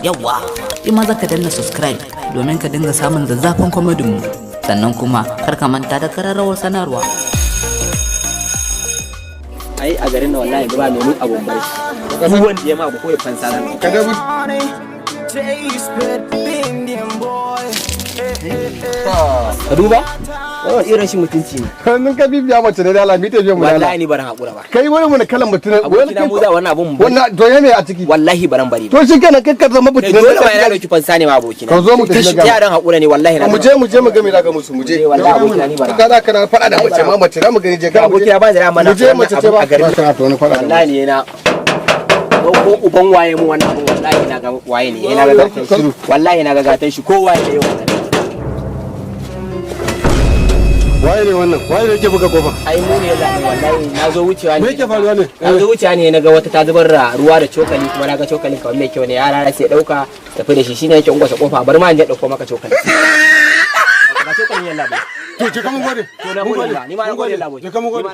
yawa yi maza ka danna subscribe domin ka dinga samun zazzafin comedy mu, sannan kuma kar ka manta da kararrawar sanarwa. Ai a garin nan wallahi ba mai mun abun bai duk wanda ya ma abu ko ya fansa nan ka ga ka duba wannan irin shi mutunci ne hannun ka bibiya mace da dala mita biyan mu dala wallahi ni baran hakura ba kai wani mun kalan mutune wani kai mu da wannan abun wannan to ya me a ciki wallahi baran bari to shikenan kai ka zama mutune dole ba yana dauki fansa ne ma aboki na ka zo mu tafi ga yaran hakura ne wallahi na mu je mu ga me zaka musu mu je wallahi aboki na ni bara ka da kana fada da mace ma mace za mu gani je ka aboki na ba da mana mu je mace ce ba a garin ka to wani fada wallahi ne na ko uban waye mu wannan abun wallahi na ga waye ne yana ga gatan shi wallahi na ga gatan shi ko waye ne yau waye ne wannan waye ne yake buga kofa ai mu ne wallahi na zo wucewa ne me yake faruwa ne na zo wucewa ne naga wata ta zubar da ruwa da cokali kuma naga cokalin kawai mai kyau ne yara sai dauka tafi da shi shine yake ungwasa kofa bar ma in je dauko maka cokali ba cokalin yalla ba to je ka mun gode to na gode ni ma na gode labo je ka mun gode